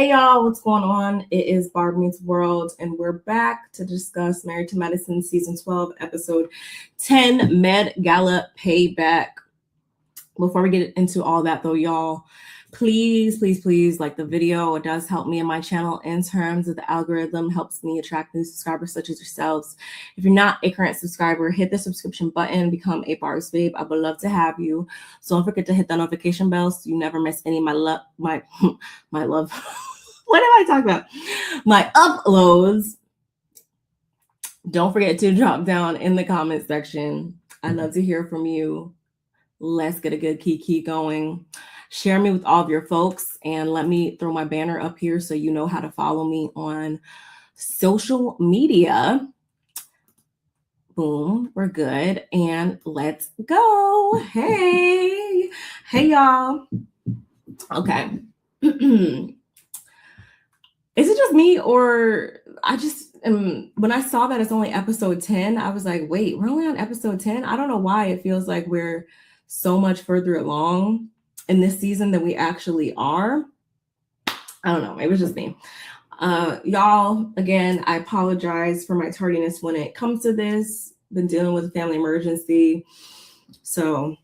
Hey y'all, what's going on? It is Barb Meets World, and we're back to discuss Married to Medicine Season 12, Episode 10, Med Gala Payback. Before we get into all that though, y'all, please like the video. It does help me and my channel in terms of the algorithm, helps me attract new subscribers such as yourselves. If you're not a current subscriber, hit the subscription button, become a Barb's babe. I would love to have you. So don't forget to hit the notification bell so you never miss any of my love. What am I talking about? My uploads. Don't forget to drop down in the comment section. I'd love to hear from you. Let's get a good kiki going. Share me with all of your folks, and let me throw my banner up here so you know how to follow me on social media. Boom, we're good, and let's go. Hey y'all. Okay. Is it just me, or I just when I saw that it's only episode 10, I was like, wait, we're only on episode 10? I don't know why it feels like we're so much further along in this season than we actually are. I don't know. Maybe it's just me. Y'all, again, I apologize for my tardiness when it comes to this. Been dealing with a family emergency. So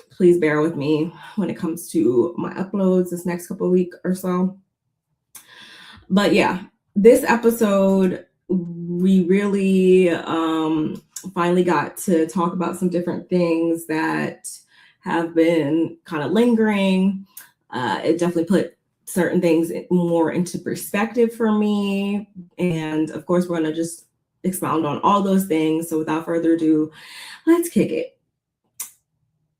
please bear with me when it comes to my uploads this next couple of weeks or so. But yeah, this episode, we really finally got to talk about some different things that have been kind of lingering. It definitely put certain things more into perspective for me. And of course, we're going to just expound on all those things. So without further ado, let's kick it.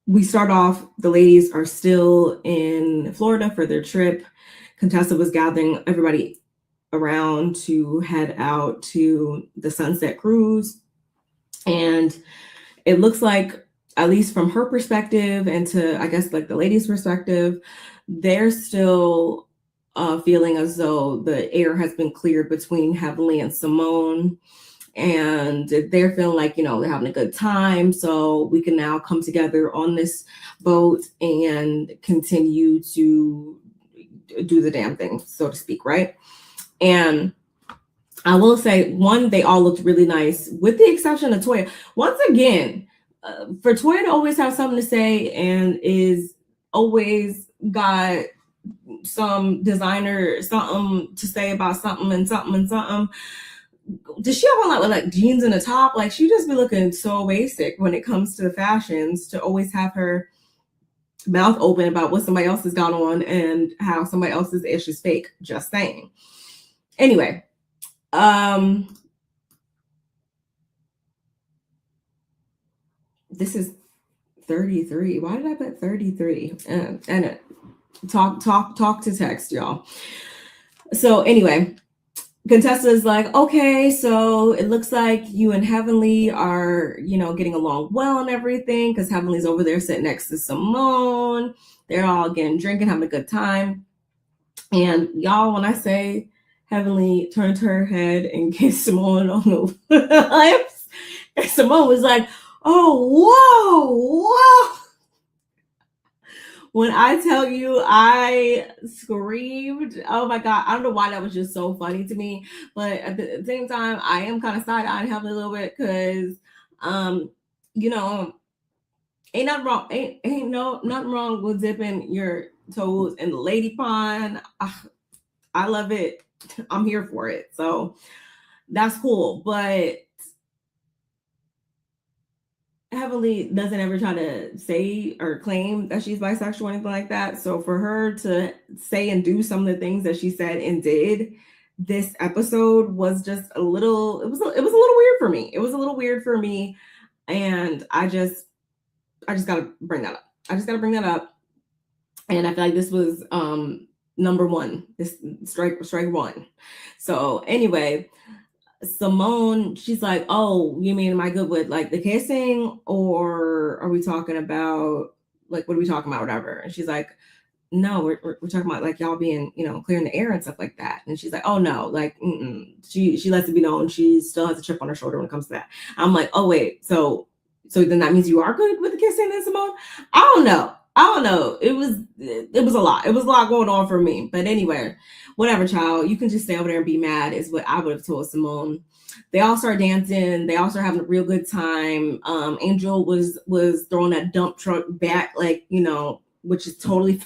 We start off, the ladies are still in Florida for their trip. Contessa was gathering everybody around to head out to the Sunset Cruise. And it looks like, at least from her perspective and to, I guess, like the ladies' perspective, they're still feeling as though the air has been cleared between Heavenly and Simone. And they're feeling like, they're having a good time. So we can now come together on this boat and continue to do the damn thing, so to speak, right? And I will say, one, they all looked really nice, with the exception of Toya. Once again, for Toya to always have something to say and is always got some designer something to say about something and something and something. Does she have on like jeans and a top? Like, she just be looking so basic when it comes to the fashions, to always have her mouth open about what somebody else has got on and how somebody else's ish is fake. Just saying. Anyway, this is 33. Why did I put 33? And talk to text, y'all. So anyway, Contessa is like, okay, so it looks like you and Heavenly are, getting along well and everything, because Heavenly's over there sitting next to Simone. They're all getting drinking, having a good time. And y'all, when I say Heavenly turned her head and kissed Simone on the lips, and Simone was like, oh, whoa. When I tell you, I screamed, oh my God. I don't know why that was just so funny to me. But at the same time, I am kind of side-eyeing Heavenly a little bit because, ain't nothing wrong. Ain't nothing wrong with dipping your toes in the lady pond. I love it. I'm here for it. So that's cool. But Heavenly doesn't ever try to say or claim that she's bisexual or anything like that. So for her to say and do some of the things that she said and did this episode was just it was a little weird for me. It was a little weird for me. And I just got to bring that up. And I feel like this was number one, this strike one. So anyway, Simone, she's like, oh, you mean, am I good with like the kissing, or are we talking about like, what are we talking about, whatever? And she's like, no, we're talking about like y'all being, clearing the air and stuff like that. And she's like, oh no, like, she lets it be known she still has a chip on her shoulder when it comes to that. I'm like, oh wait, so then that means you are good with the kissing then, Simone? I don't know. I don't know. It was a lot. It was a lot going on for me. But anyway, whatever, child. You can just stay over there and be mad is what I would have told Simone. They all start dancing. They all start having a real good time. Angel was throwing that dump truck back, like, you know, which is totally.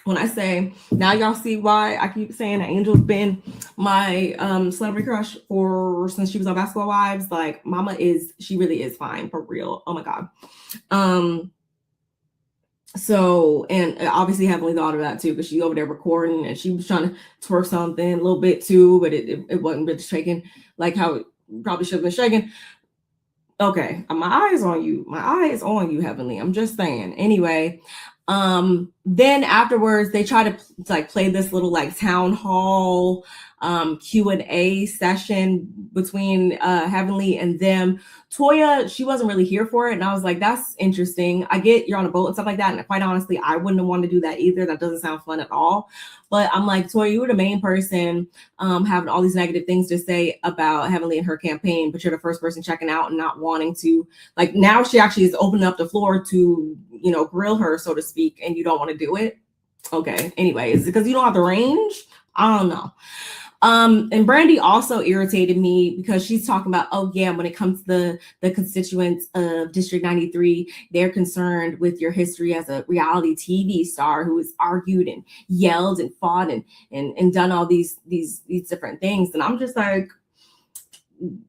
When I say now, y'all see why I keep saying that Angel's been my celebrity crush for since she was on Basketball Wives. Like, Mama she really is fine for real. Oh my God. So, and obviously Heavenly thought of that too, because she over there recording and she was trying to twerk something a little bit too, but it wasn't really shaking like how it probably should have been shaking. Okay, my eye is on you. My eye is on you, Heavenly. I'm just saying. Anyway, then afterwards they try to like play this little like town hall Q&A session between Heavenly and them. Toya, she wasn't really here for it, and I was like, that's interesting. I get you're on a boat and stuff like that, and quite honestly, I wouldn't have wanted to do that either. That doesn't sound fun at all. But I'm like, Toya, you were the main person having all these negative things to say about Heavenly and her campaign, but you're the first person checking out and not wanting to, like, now she actually is opening up the floor to, you know, grill her, so to speak, and you don't want to do it. Okay, anyway, is it because you don't have the range? I don't know. And Brandi also irritated me because she's talking about, oh yeah, when it comes to the constituents of District 93, they're concerned with your history as a reality TV star who has argued and yelled and fought and done all these different things. And I'm just like,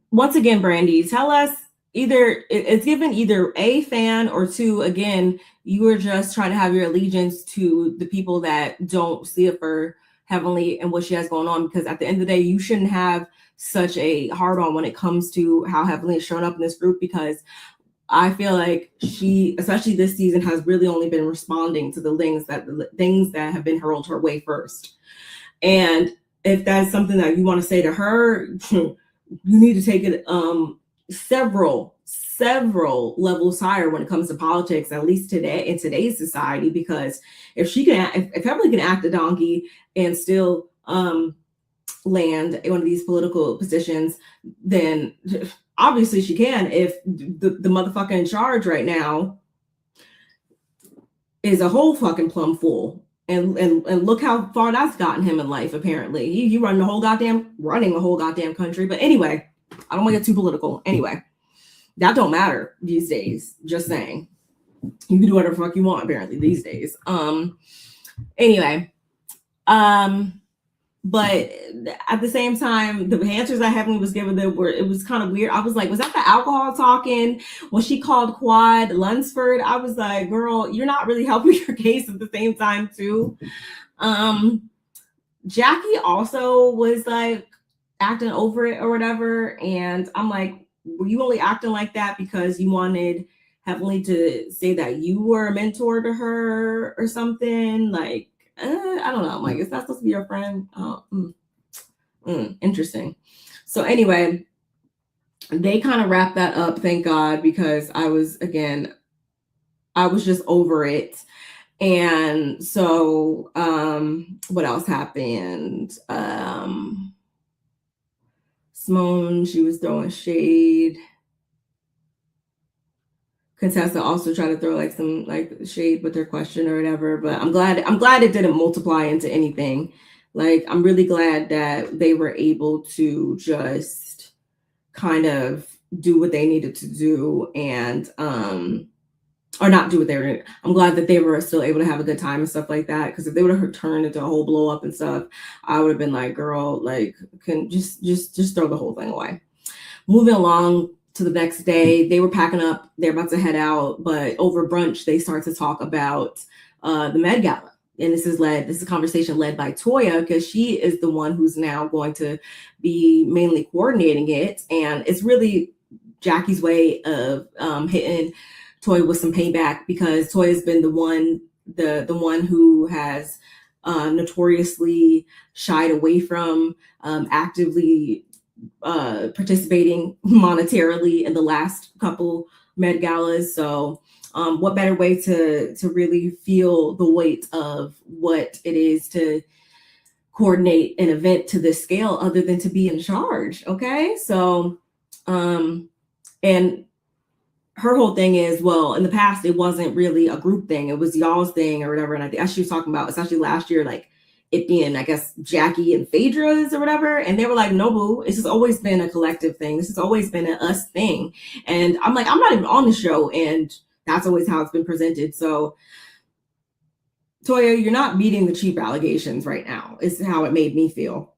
once again, Brandi, tell us either it's given either A, fan, or two, again, you are just trying to have your allegiance to the people that don't see it for Heavenly and what she has going on, because at the end of the day, you shouldn't have such a hard on when it comes to how Heavenly has shown up in this group, because I feel like she, especially this season, has really only been responding to the things that have been hurled her way first. And if that's something that you want to say to her, you need to take it several levels higher when it comes to politics, at least today in today's society, because if Heavenly can act a donkey and still land one of these political positions, then obviously she can. If the motherfucker in charge right now is a whole fucking plum fool, and look how far that's gotten him in life. Apparently, he running a whole goddamn country. But anyway, I don't want to get too political. Anyway, that don't matter these days. Just saying, you can do whatever the fuck you want apparently these days. Anyway, but at the same time, the answers that Heavenly was given them it was kind of weird. I was like, was that the alcohol talking? When she called Quad Lunsford, I was like, girl, you're not really helping your case at the same time too. Jackie also was like acting over it or whatever, and I'm like, were you only acting like that because you wanted Heavenly to say that you were a mentor to her or something? Like, I don't know. I'm like, is that supposed to be your friend? Oh, interesting. So anyway, they kind of wrapped that up, thank God, because I was just over it. And so what else happened? Simone, she was throwing shade. Contessa also tried to throw like some like shade with her question or whatever, but I'm glad it didn't multiply into anything. Like, I'm really glad that they were able to just kind of do what they needed to do, and or not do what they were doing. I'm glad that they were still able to have a good time and stuff like that, because if they would have turned into a whole blow up and stuff, I would have been like, girl, like, can just throw the whole thing away. Moving along to the next day, they were packing up, they're about to head out, but over brunch they start to talk about the Med Gala, and this is a conversation led by Toya, because she is the one who's now going to be mainly coordinating it, and it's really Jackie's way of hitting Toya with some payback, because Toya's been the one who has notoriously shied away from actively participating monetarily in the last couple Med Galas. So what better way to really feel the weight of what it is to coordinate an event to this scale other than to be in charge? Okay, so and her whole thing is, well, in the past, it wasn't really a group thing. It was y'all's thing or whatever. And I think as she was talking about, especially last year, like it being, I guess, Jackie and Phaedra's or whatever. And they were like, no, boo, this has always been a collective thing. This has always been an us thing. And I'm like, I'm not even on the show. And that's always how it's been presented. So, Toya, you're not meeting the cheap allegations right now, is how it made me feel.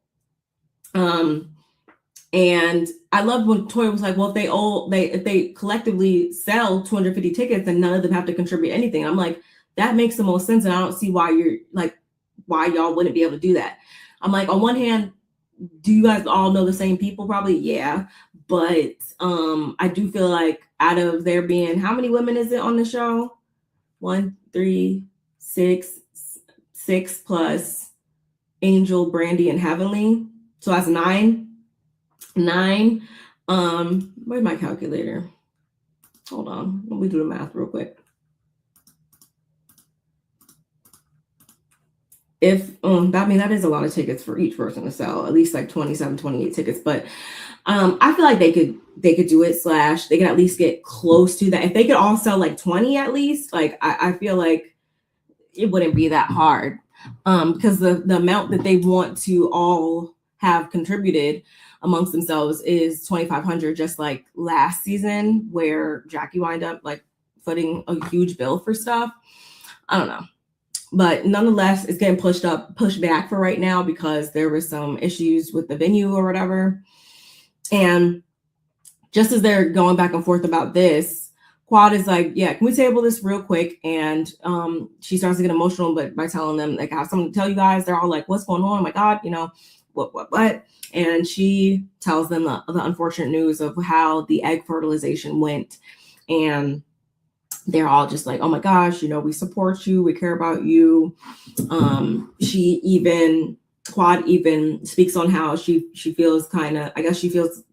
And I loved when Toya was like, well, if they collectively sell 250 tickets, then none of them have to contribute anything. I'm like, that makes the most sense. And I don't see why why y'all wouldn't be able to do that. I'm like, on one hand, do you guys all know the same people? Probably, yeah. But I do feel like out of there being, how many women is it on the show? 1, 3, 6 plus Angel, Brandi, and Heavenly. So that's 9. Where's my calculator? Hold on, let me do the math real quick. That is a lot of tickets for each person to sell, at least like 27, 28 tickets. But I feel like they could do it, / they could at least get close to that. If they could all sell like 20 at least, like I feel like it wouldn't be that hard. Because the amount that they want to all have contributed amongst themselves is $2,500, just like last season where Jackie wound up like footing a huge bill for stuff. I don't know. But nonetheless, it's getting pushed back for right now because there was some issues with the venue or whatever. And just as they're going back and forth about this, Quad is like, yeah, can we table this real quick? And she starts to get emotional, but by telling them, like, I have something to tell you guys. They're all like, what's going on? Oh my God, what? And she tells them the unfortunate news of how the egg fertilization went. And they're all just like, oh my gosh, we support you. We care about you. Quad even speaks on how she feels kind of, I guess she feels,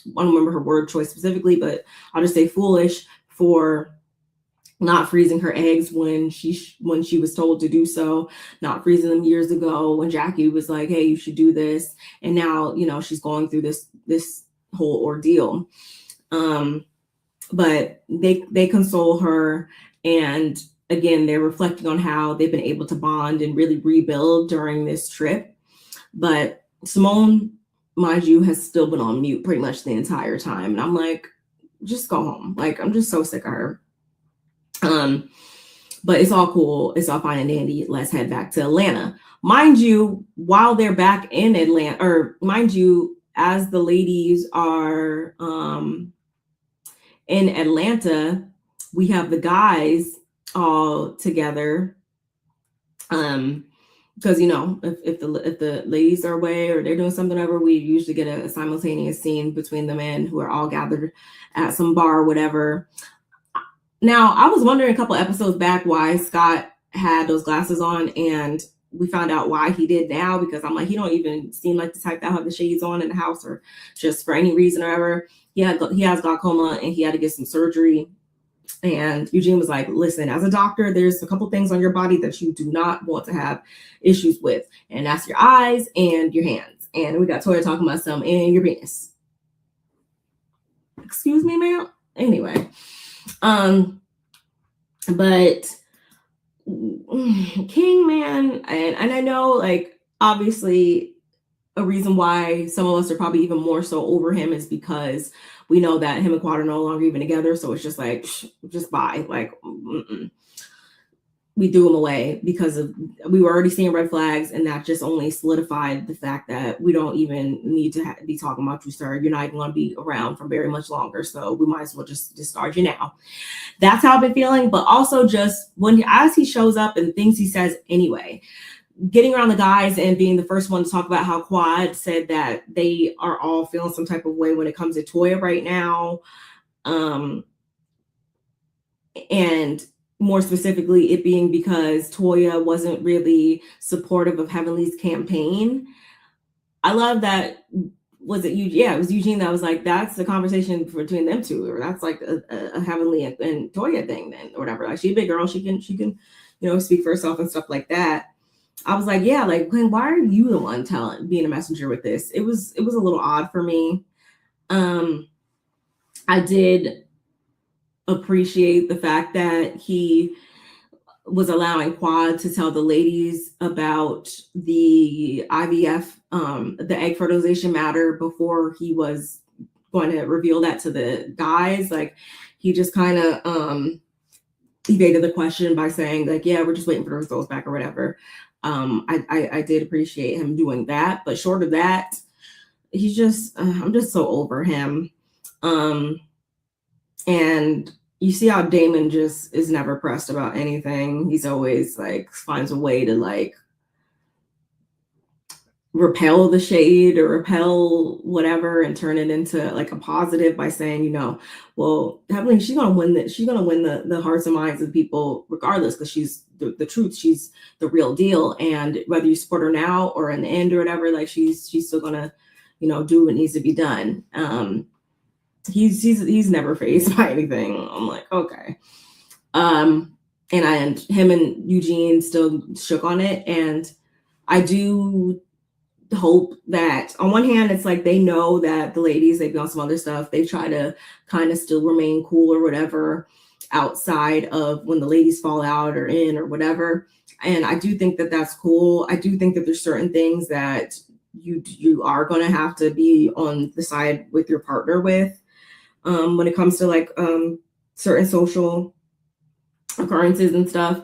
I don't remember her word choice specifically, but I'll just say foolish for not freezing her eggs when she was told to do so, not freezing them years ago when Jackie was like, hey, you should do this. And now, she's going through this whole ordeal. But they console her. And again, they're reflecting on how they've been able to bond and really rebuild during this trip. But Simone, mind you, has still been on mute pretty much the entire time. And I'm like, just go home. Like, I'm just so sick of her. But it's all cool. It's all fine and dandy. Let's head back to Atlanta. Mind you, while they're back in Atlanta, or mind you, as the ladies are in Atlanta, we have the guys all together. Because if the ladies are away or they're doing something over, we usually get a simultaneous scene between the men who are all gathered at some bar or whatever. Now, I was wondering a couple episodes back why Scott had those glasses on, and we found out why he did now, because I'm like, he don't even seem like the type that have the shades on in the house or just for any reason or ever. He has glaucoma and he had to get some surgery. And Eugene was like, listen, as a doctor, there's a couple things on your body that you do not want to have issues with. And that's your eyes and your hands. And we got Toya talking about some in your penis. Excuse me, ma'am. Anyway. But King, man, and I know, like, obviously a reason why some of us are probably even more so over him is because we know that him and Quad are no longer even together. So it's just like, just bye. Like, we threw him away because we were already seeing red flags, and that just only solidified the fact that we don't even need to be talking about you, sir. You're not even going to be around for very much longer, so we might as well just discard you now. That's how I've been feeling. But also just as he shows up and things he says anyway, getting around the guys and being the first one to talk about how Quad said that they are all feeling some type of way when it comes to Toya right now, and more specifically, it being because Toya wasn't really supportive of Heavenly's campaign. I love that. Was it Eugene? Yeah, it was Eugene that was like, that's the conversation between them two, or that's like a Heavenly and Toya thing then, or whatever. Like, she's a big girl, she can speak for herself and stuff like that. I was like, yeah, like, Glenn, why are you the one being a messenger with this? It was a little odd for me. I did appreciate the fact that he was allowing Quad to tell the ladies about the IVF, the egg fertilization matter before he was going to reveal that to the guys. Like, he just kind of evaded the question by saying, like, yeah, we're just waiting for the results back or whatever. I did appreciate him doing that, but short of that, he's just, I'm just so over him. And you see how Damon just is never pressed about anything. He's always like finds a way to like repel the shade or repel whatever and turn it into like a positive by saying, you know, well, Evelyn, she's gonna win the hearts and minds of people regardless, because she's the truth, she's the real deal. And whether you support her now or in the end or whatever, like she's still gonna, you know, do what needs to be done. He's never faced by anything. I'm like, okay. And him and Eugene still shook on it. And I do hope that on one hand, it's like they know that the ladies, they've done some other stuff. They try to kind of still remain cool or whatever outside of when the ladies fall out or in or whatever. And I do think that that's cool. I do think that there's certain things that you are going to have to be on the side with your partner with when it comes to like certain social occurrences and stuff.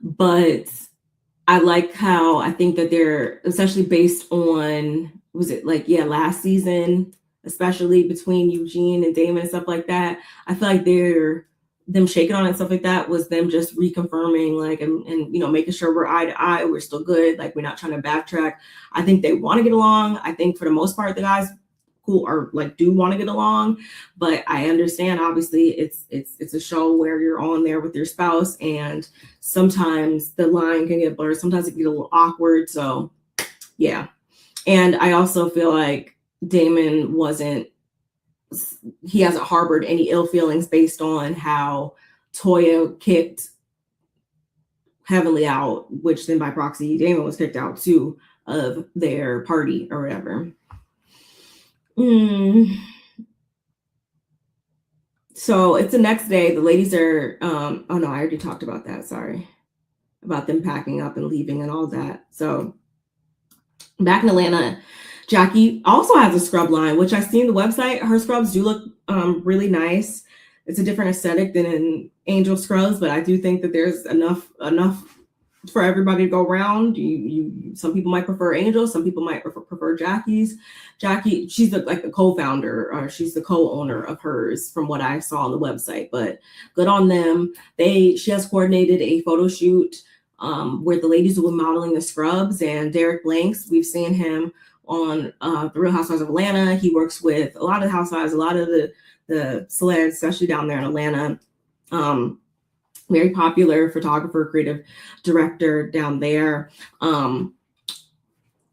But I like how I think that they're, especially based on, was it like, yeah, last season, especially between Eugene and Damon and stuff like that, I feel like them shaking on it and stuff like that was them just reconfirming, like, and you know, making sure we're eye to eye, we're still good, like we're not trying to backtrack. I think they want to get along. I think for the most part, the guys cool or like do want to get along, but I understand obviously it's a show where you're on there with your spouse, and sometimes the line can get blurred, sometimes it can get a little awkward. So yeah. And I also feel like Damon he hasn't harbored any ill feelings based on how Toya kicked Heavenly out, which then by proxy Damon was kicked out too of their party or whatever. So it's the next day. The ladies are, oh no, I already talked about that. Sorry. About them packing up and leaving and all that. So back in Atlanta, Jackie also has a scrub line, which I've seen the website. Her scrubs do look really nice. It's a different aesthetic than in Angel scrubs, but I do think that there's enough for everybody to go around. Some people might prefer Angel, some people might prefer Jackie's. Jackie, she's like the co-founder, or she's the co-owner of hers, from what I saw on the website. But good on them. She has coordinated a photo shoot where the ladies will be modeling the scrubs. And Derek Blanks, we've seen him on The Real Housewives of Atlanta. He works with a lot of the housewives, a lot of the celebs, especially down there in Atlanta. Very popular photographer, creative director down there.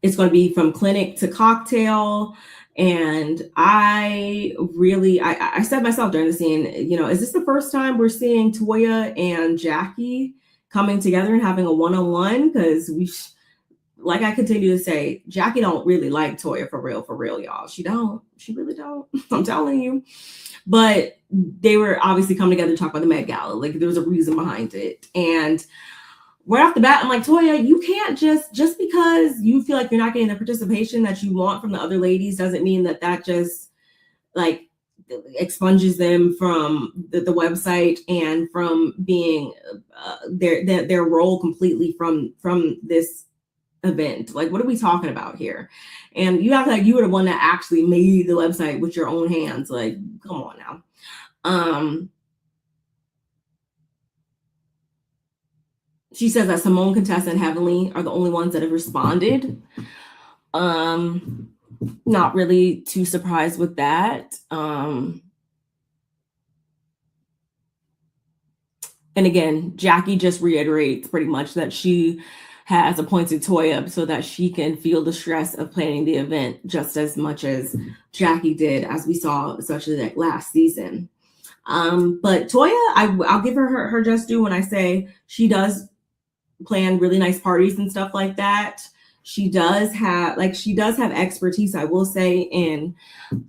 It's going to be from clinic to cocktail. And I said myself during the scene, you know, is this the first time we're seeing Toya and Jackie coming together and having a one-on-one? Because like I continue to say, Jackie don't really like Toya for real, y'all. She really don't. I'm telling you. But they were obviously coming together to talk about the Med Gala. Like, there was a reason behind it. And right off the bat, I'm like, Toya, you can't just because you feel like you're not getting the participation that you want from the other ladies doesn't mean that just like expunges them from the website and from being their role completely from this event. Like, what are we talking about here? And you act like you were the one that actually made the website with your own hands. Like, come on now. She says that Simone, Contessa, and Heavenly are the only ones that have responded. Not really too surprised with that. And again, Jackie just reiterates pretty much that she has appointed Toya so that she can feel the stress of planning the event just as much as Jackie did, as we saw, especially like last season. But Toya, I'll give her just due when I say she does plan really nice parties and stuff like that. she does have expertise, I will say, in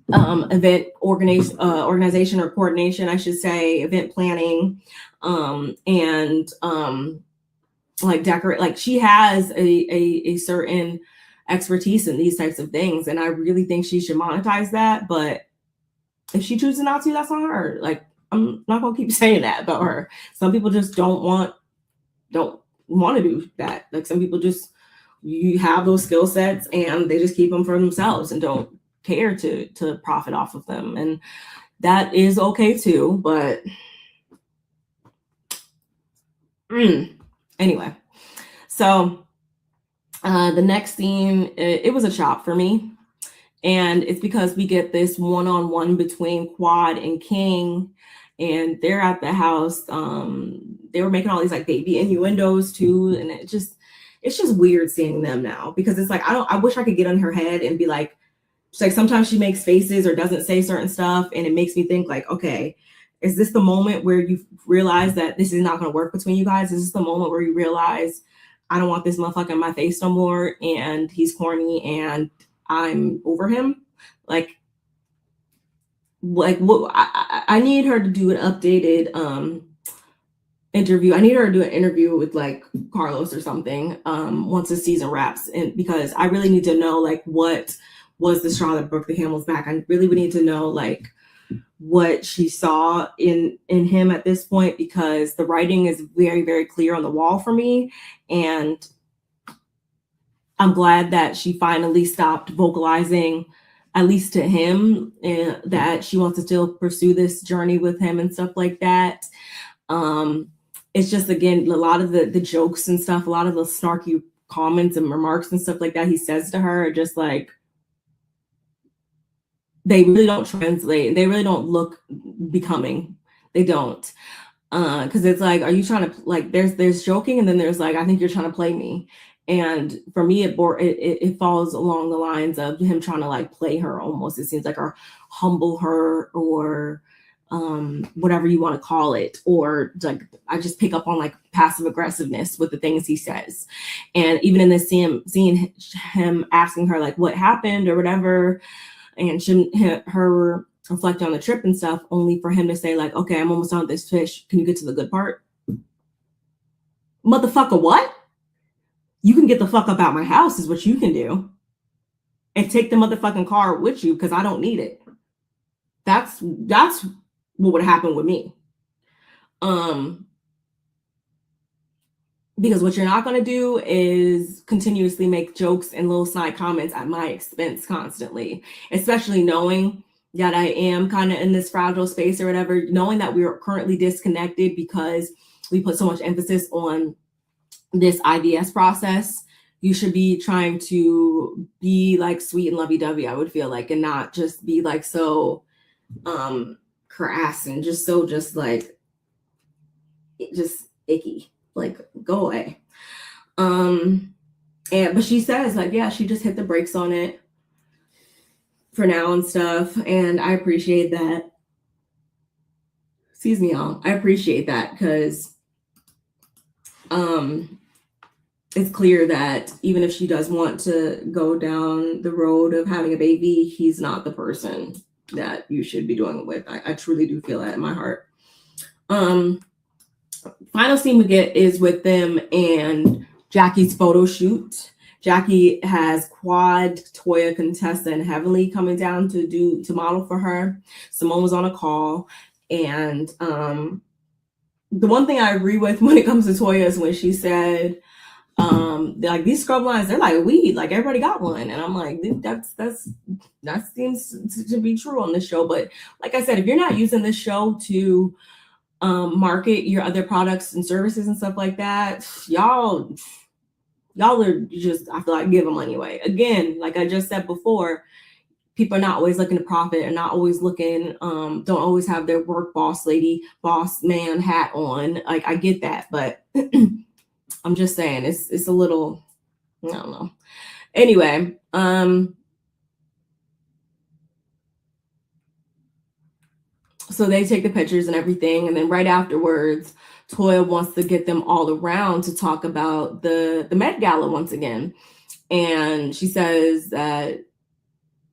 event organization or coordination, I should say, event planning, and like decorate. Like she has a certain expertise in these types of things, and I really think she should monetize that. But if she chooses not to, that's on her. Like, I'm not gonna keep saying that about her. Some people just don't want to do that. Like, some people just, you have those skill sets and they just keep them for themselves and don't care to profit off of them, and that is okay too. But anyway, so the next scene, it was a chop for me. And it's because we get this one-on-one between Quad and King, and they're at the house. They were making all these like baby innuendos too, and it's just weird seeing them now, because it's like, I wish I could get in her head and be like, it's like sometimes she makes faces or doesn't say certain stuff, and it makes me think like, okay, is this the moment where you realize that this is not going to work between you guys? Is this the moment where you realize I don't want this motherfucker in my face no more, and he's corny and I'm over him? Like what I need her to do an updated interview. I need her to do an interview with like Carlos or something once the season wraps, and because I really need to know like what was the straw that broke the camel's back. I really would need to know like what she saw in him at this point, because the writing is very, very clear on the wall for me, and I'm glad that she finally stopped vocalizing, at least to him, that she wants to still pursue this journey with him and stuff like that. It's just, again, a lot of the jokes and stuff, a lot of the snarky comments and remarks and stuff like that he says to her are just like, they really don't translate. They really don't look becoming. They don't. Because it's like, are you trying to, like, there's joking, and then there's like, I think you're trying to play me. And for me, it falls along the lines of him trying to like play her almost. It seems like, or humble her, or whatever you want to call it, or like, I just pick up on like passive aggressiveness with the things he says. And even in this scene, seeing him asking her like what happened or whatever, and shouldn't her reflect on the trip and stuff, only for him to say like, okay, I'm almost done with this fish. Can you get to the good part? Motherfucker, what? You can get the fuck up out my house is what you can do. And take the motherfucking car with you, because I don't need it. That's what would happen with me. Because what you're not going to do is continuously make jokes and little side comments at my expense constantly, especially knowing that I am kind of in this fragile space or whatever, knowing that we are currently disconnected because we put so much emphasis on this IVS process. You should be trying to be like sweet and lovey-dovey, I would feel like, and not just be like so crass and just so just like just icky. Like, go away. But she says like, yeah, she just hit the brakes on it for now and stuff, and I appreciate that. Excuse me, y'all. I appreciate that, because it's clear that even if she does want to go down the road of having a baby, he's not the person that you should be doing it with. I truly do feel that in my heart. Final scene we get is with them and Jackie's photo shoot. Jackie has Quad, Toya, Contessa, and Heavenly coming down to model for her. Simone was on a call, and the one thing I agree with when it comes to Toya is when she said, like, these scrub lines, they're like weed, like everybody got one. And I'm like, that seems to be true on this show. But like I said, if you're not using this show to market your other products and services and stuff like that, y'all are just, I feel like, give them money away. Again, like I just said before, people are not always looking to profit and not always looking, don't always have their work boss man hat on. Like, I get that, but I'm just saying it's a little, I don't know. Anyway, so they take the pictures and everything, and then right afterwards, Toya wants to get them all around to talk about the Met Gala once again. And she says that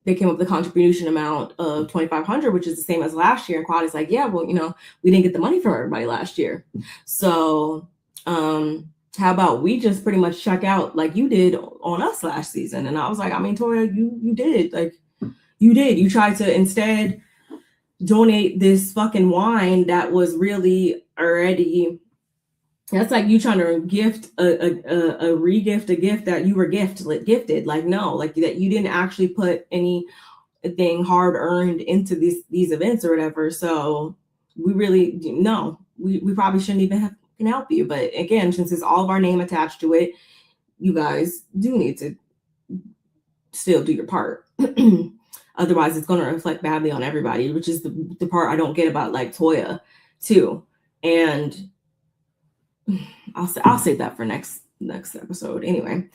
they came up with a contribution amount of $2,500, which is the same as last year. And Quad is like, yeah, well, we didn't get the money from everybody last year. So how about we just pretty much check out like you did on us last season? And I was like, I mean, Toya, you did. Like, you did. You tried to instead donate this fucking wine that was really already... That's like you trying to gift a re-gift a gift that you were gifted. Like, no, like that you didn't actually put anything hard earned into these events or whatever. So we really we probably shouldn't even can help you. But again, since it's all of our name attached to it, you guys do need to still do your part. Otherwise, it's going to reflect badly on everybody, which is the part I don't get about like Toya too. And I'll save that for next episode. Anyway,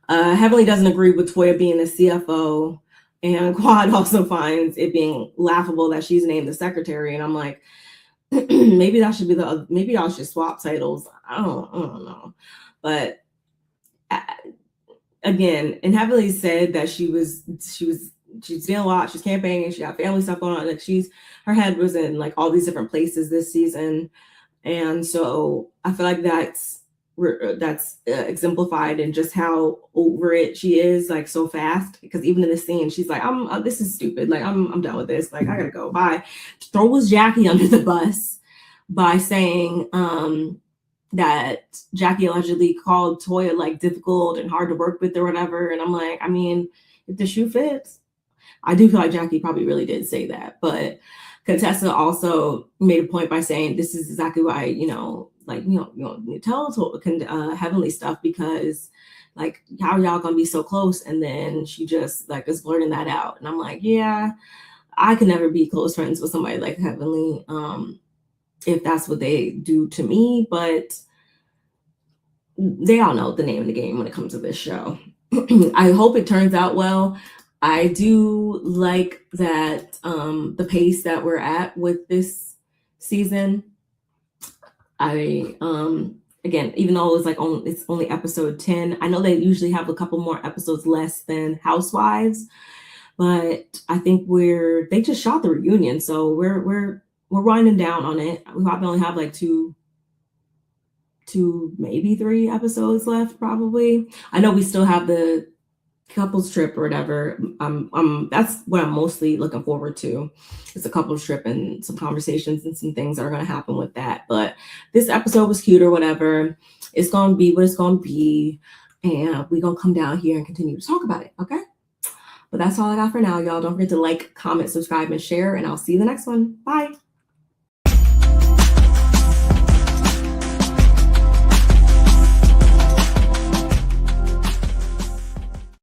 Heavenly doesn't agree with Toya being the CFO, and Quad also finds it being laughable that she's named the secretary. And I'm like, maybe that should be maybe y'all should swap titles. I don't know. But again, and Heavenly said that she's doing a lot. She's campaigning. She got family stuff going on. Like her head was in like all these different places this season. And so I feel like that's exemplified in just how over it she is, like so fast. Because even in the scene, she's like, this is stupid. Like, I'm done with this. Like, I gotta go. Bye. Throws Jackie under the bus by saying that Jackie allegedly called Toya like difficult and hard to work with or whatever. And I'm like, I mean, if the shoe fits. I do feel like Jackie probably really did say that, but Contessa also made a point by saying this is exactly why, you tell Heavenly stuff, because like, how y'all gonna be so close? And then she just like is blurting that out. And I'm like, yeah, I could never be close friends with somebody like Heavenly, if that's what they do to me. But they all know the name of the game when it comes to this show. I hope it turns out well. I do like that the pace that we're at with this season. Again, even though it's only episode 10, I know they usually have a couple more episodes less than Housewives, but I think they just shot the reunion, so we're winding down on it. We probably only have like two, maybe 3 episodes left, probably. I know we still have the couples trip or whatever. That's what I'm mostly looking forward to. It's a couples trip and some conversations and some things that are going to happen with that. But this episode was cute or whatever. It's going to be what it's going to be. And we're going to come down here and continue to talk about it. Okay. But that's all I got for now, y'all. Don't forget to like, comment, subscribe, and share. And I'll see you in the next one. Bye.